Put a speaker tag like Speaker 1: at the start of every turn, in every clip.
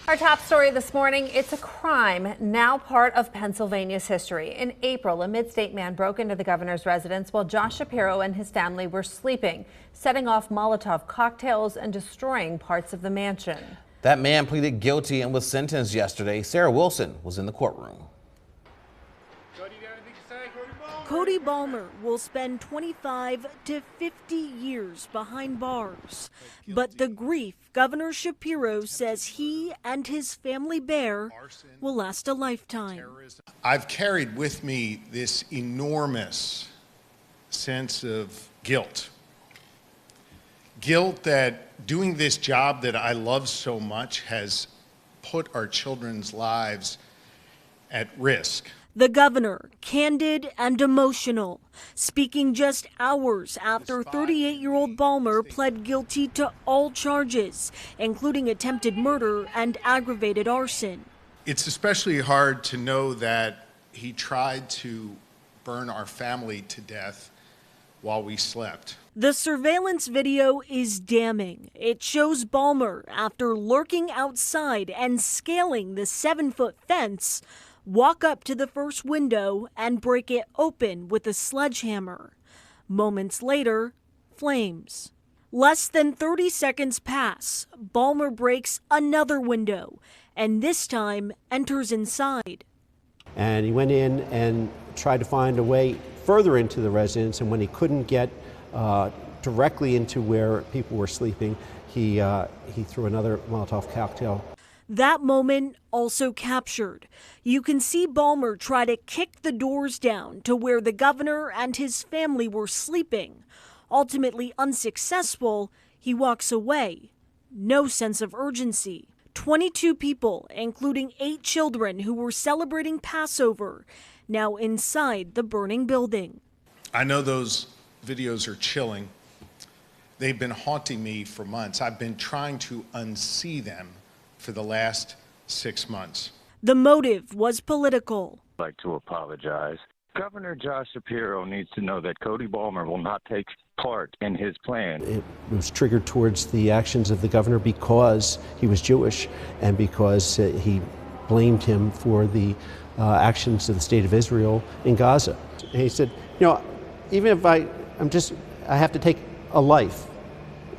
Speaker 1: Our top story this morning, it's a crime now part of Pennsylvania's history. In April, a mid-state man broke into the governor's residence while Josh Shapiro and his family were sleeping, setting off Molotov cocktails and destroying parts of the mansion.
Speaker 2: That man pleaded guilty and was sentenced yesterday. Sarah Wilson was in the courtroom.
Speaker 3: Cody Balmer will spend 25 to 50 years behind bars. But the grief Governor Shapiro says he and his family bear will last a lifetime.
Speaker 4: I've carried with me this enormous sense of guilt. Guilt that doing this job that I love so much has put our children's lives at risk.
Speaker 3: The governor, candid and emotional, speaking just hours after 38-year-old Balmer pled guilty to all charges, including attempted murder and aggravated arson.
Speaker 4: It's especially hard to know that he tried to burn our family to death while we slept.
Speaker 3: The surveillance video is damning. It shows Balmer, after lurking outside and scaling the 7-foot fence, walk up to the first window and break it open with a sledgehammer. Moments later, flames. Less than 30 seconds pass. Balmer breaks another window and this time enters inside.
Speaker 5: And he went in and tried to find a way further into the residence, and when he couldn't get directly into where people were sleeping, he threw another Molotov cocktail.
Speaker 3: That moment also captured. You can see Balmer try to kick the doors down to where the governor and his family were sleeping. Ultimately unsuccessful, he walks away. No sense of urgency. 22 people, including 8 children who were celebrating Passover, now inside the burning building.
Speaker 4: I know those videos are chilling. They've been haunting me for months. I've been trying to unsee them for the last 6 months.
Speaker 3: The motive was political.
Speaker 6: I'd like to apologize. Governor Josh Shapiro needs to know that Cody Balmer will not take part in his plan.
Speaker 5: It was triggered towards the actions of the governor because he was Jewish and because he blamed him for the actions of the state of Israel in Gaza. And he said, you know, even if I have to take a life.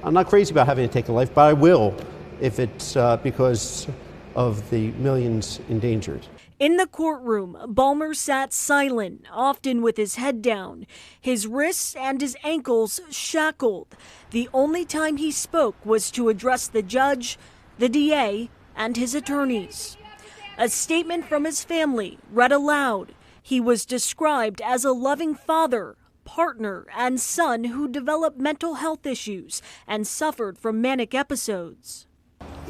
Speaker 5: I'm not crazy about having to take a life, but I will if it's because of the millions endangered.
Speaker 3: In the courtroom, Balmer sat silent, often with his head down, his wrists and his ankles shackled. The only time he spoke was to address the judge, the DA, and his attorneys. A statement from his family read aloud. He was described as a loving father, partner, and son who developed mental health issues and suffered from manic episodes.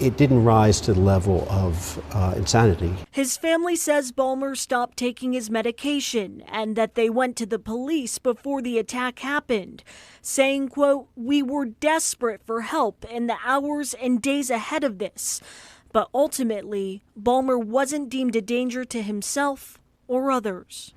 Speaker 5: It didn't rise to the level of insanity.
Speaker 3: His family says Balmer stopped taking his medication and that they went to the police before the attack happened, saying, quote, "We were desperate for help in the hours and days ahead of this." But ultimately, Balmer wasn't deemed a danger to himself or others.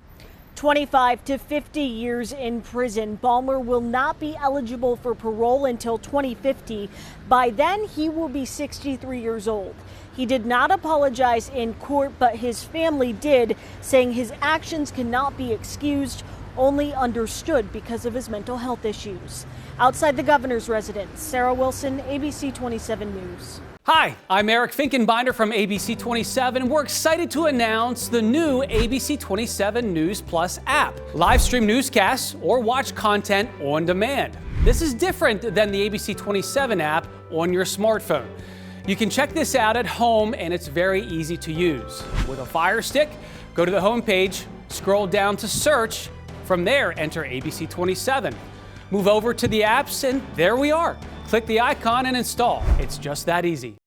Speaker 3: 25 to 50 years in prison. Balmer will not be eligible for parole until 2050. By then, he will be 63 years old. He did not apologize in court, but his family did, saying his actions cannot be excused, only understood because of his mental health issues. Outside the governor's residence, Sarah Wilson, ABC 27 News.
Speaker 7: Hi, I'm Eric Finkenbinder from ABC 27. We're excited to announce the new ABC 27 News Plus app. Live stream newscasts or watch content on demand. This is different than the ABC 27 app on your smartphone. You can check this out at home and it's very easy to use. With a Fire Stick, go to the homepage, scroll down to search. From there, enter ABC 27. Move over to the apps and there we are. Click the icon and install. It's just that easy.